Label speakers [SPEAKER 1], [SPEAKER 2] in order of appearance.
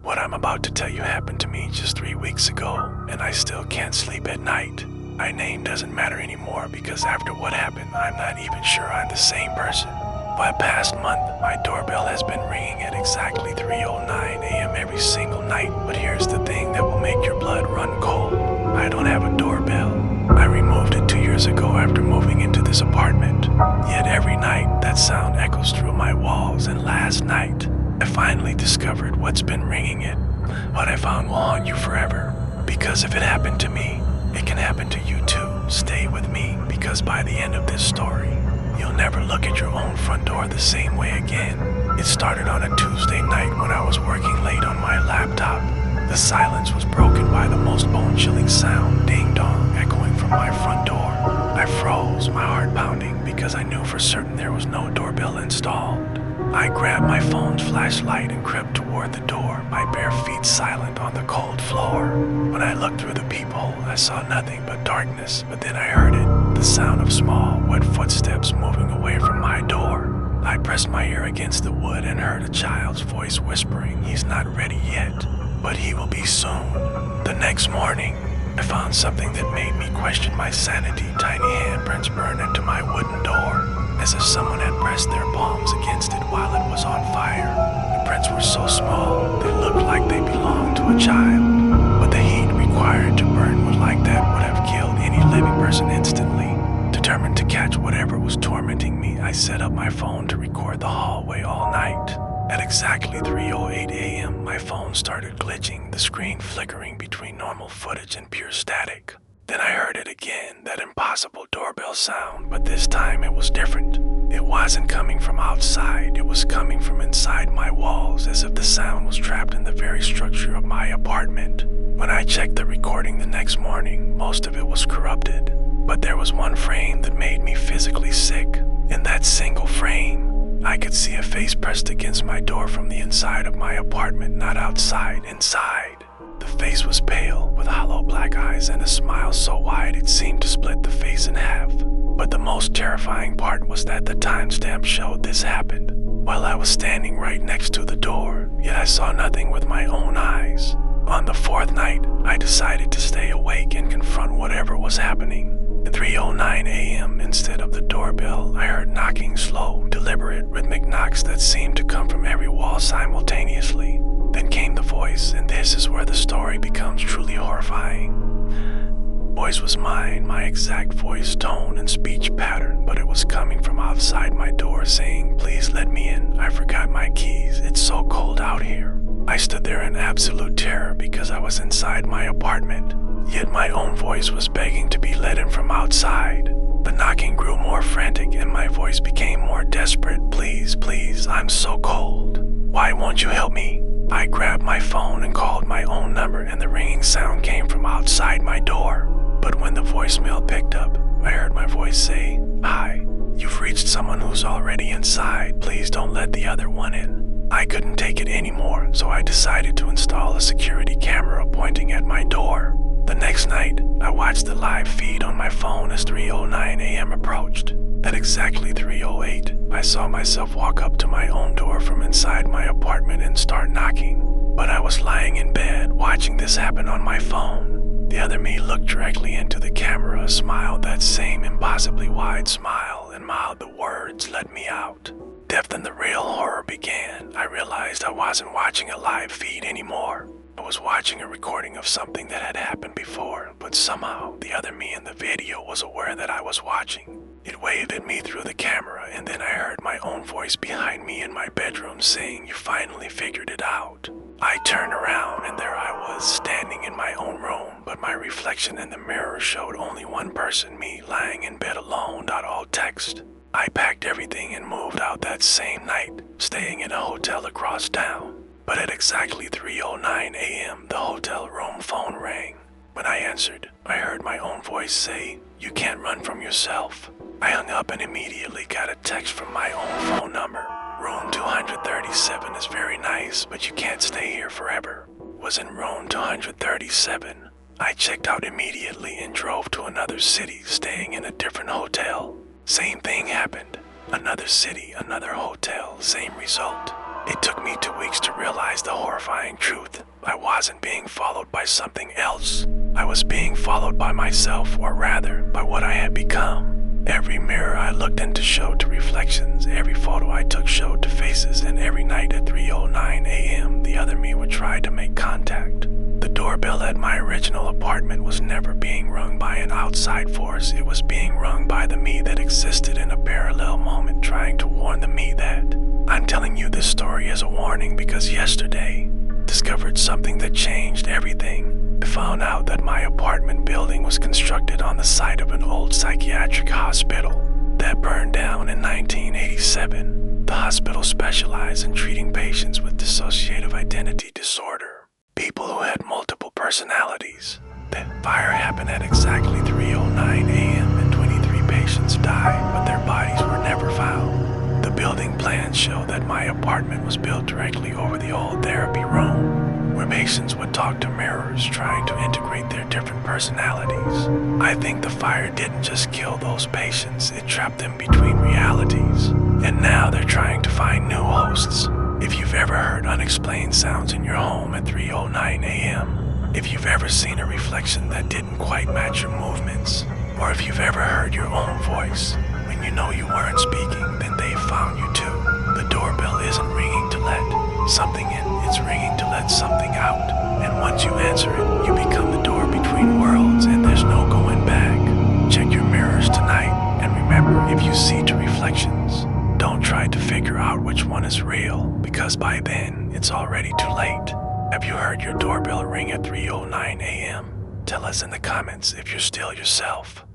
[SPEAKER 1] What I'm about to tell you happened to me just 3 weeks ago, and I still can't sleep at night. My name doesn't matter anymore because after what happened, I'm not even sure I'm the same person. For the past month, my doorbell has been ringing at exactly 3:09 a.m. every single night, but here's the thing that will make your blood run cold. I don't have a doorbell. I removed it 2 years ago after moving into this apartment. Yet every night, that sound echoes through my walls, and last night, I finally discovered what's been ringing it. What I found will haunt you forever, because if it happened to me, it can happen to you too. Stay with me, because by the end of this story, you'll never look at your own front door the same way again. It started on a Tuesday night when I was working late on my laptop. The silence was broken by the most bone-chilling sound, ding-dong, echoing from my front door. I froze, my heart pounding, because I knew for certain there was no doorbell installed. I grabbed my phone's flashlight and crept toward the door, my bare feet silent on the cold floor. When I looked through the peephole, I saw nothing but darkness, but then I heard it, the sound of small, wet footsteps moving away from my door. I pressed my ear against the wood and heard a child's voice whispering, "He's not ready yet, but he will be soon." The next morning, I found something that made me question my sanity. Tiny handprints burned into my wooden door, as if someone had pressed their palms against it while it was on fire. The prints were so small, they looked like they belonged to a child, but the heat required to burn wood like that would have killed any living person instantly. Determined to catch whatever was tormenting me, I set up my phone to record the hallway all night. At exactly 3:08 a.m., my phone started glitching, the screen flickering between normal footage and pure static. Then I heard it again, that impossible doorbell sound, but this time it was different. It wasn't coming from outside, it was coming from inside my walls, as if the sound was trapped in the very structure of my apartment. When I checked the recording the next morning, most of it was corrupted, but there was one frame that made me physically sick. In that single frame, I could see a face pressed against my door from the inside of my apartment, not outside, inside. The face was pale, with hollow black eyes and a smile so wide it seemed to split the face in half. But the most terrifying part was that the timestamp showed this happened while I was standing right next to the door, yet I saw nothing with my own eyes. On the fourth night, I decided to stay awake and confront whatever was happening. At 3:09 a.m., instead of the doorbell, I heard knocking, slow, deliberate, rhythmic knocks that seemed to come from every wall simultaneously. Then came the voice, and this is where the story becomes truly horrifying. Voice was mine, my exact voice, tone, and speech pattern, but it was coming from outside my door saying, "Please let me in, I forgot my keys, it's so cold out here." I stood there in absolute terror because I was inside my apartment, yet my own voice was begging to be let in from outside. The knocking grew more frantic and my voice became more desperate. "Please, please, I'm so cold. Why won't you help me?" I grabbed my phone and called my own number, and the ringing sound came from outside my door. But when the voicemail picked up, I heard my voice say, "Hi, you've reached someone who's already inside. Please don't let the other one in." I couldn't take it anymore, so I decided to install a security camera pointing at my door. The next night, I watched the live feed on my phone as 3:09 a.m. approached. At exactly 3:08, I saw myself walk up to my own door from inside my apartment and start knocking. But I was lying in bed, watching this happen on my phone. The other me looked directly into the camera, smiled that same impossibly wide smile, and mouthed the words, "Let me out." Depth in the real horror began. I realized I wasn't watching a live feed anymore. I was watching a recording of something that had happened before, but somehow the other me in the video was aware that I was watching. It waved at me through the camera, and then I heard my own voice behind me in my bedroom saying, "You finally figured it out." I turned around and there I was, standing in my own room, but my reflection in the mirror showed only one person, me, lying in bed alone. All text. I packed everything and moved out that same night, staying in a hotel across town. But at exactly 3:09 a.m., the hotel room phone rang. When I answered, I heard my own voice say, "You can't run from yourself." I hung up and immediately got a text from my own phone number. "Room 237 is very nice, but you can't stay here forever." Was in room 237. I checked out immediately and drove to another city, staying in a different hotel. Same thing happened. Another city, another hotel, same result. It took me 2 weeks to realize the horrifying truth. I wasn't being followed by something else. I was being followed by myself, or rather, by what I had become. Every mirror I looked into showed to reflections, every photo I took showed to faces, and every night at 3:09 a.m. the other me would try to make contact. The doorbell at my original apartment was never being rung by an outside force. It was being rung by the me that existed in a parallel moment, trying to warn the me that. I'm telling you this story as a warning because yesterday, discovered something that changed everything. I found out that my apartment building was constructed on the site of an old psychiatric hospital that burned down in 1987. The hospital specialized in treating patients with dissociative identity disorder, people who had multiple personalities. The fire happened at exactly 3:09 a.m. and 23 patients died, but their bodies were never found. The building plans show that my apartment was built directly over the old therapy room, where patients would talk to mirrors trying to integrate their different personalities. I think the fire didn't just kill those patients, it trapped them between realities. And now they're trying to find new hosts. If you've ever heard unexplained sounds in your home at 3:09 a.m., if you've ever seen a reflection that didn't quite match your movements, or if you've ever heard your own voice when you know you weren't speaking, then they found you too. The doorbell isn't ringing to let something in, it's ringing to let something out. And once you answer it, you become the door between worlds and there's no going back. Check your mirrors tonight, and remember, if you see two reflections, don't try to figure out which one is real, because by then, it's already too late. Have you heard your doorbell ring at 3:09 a.m.? Tell us in the comments if you're still yourself.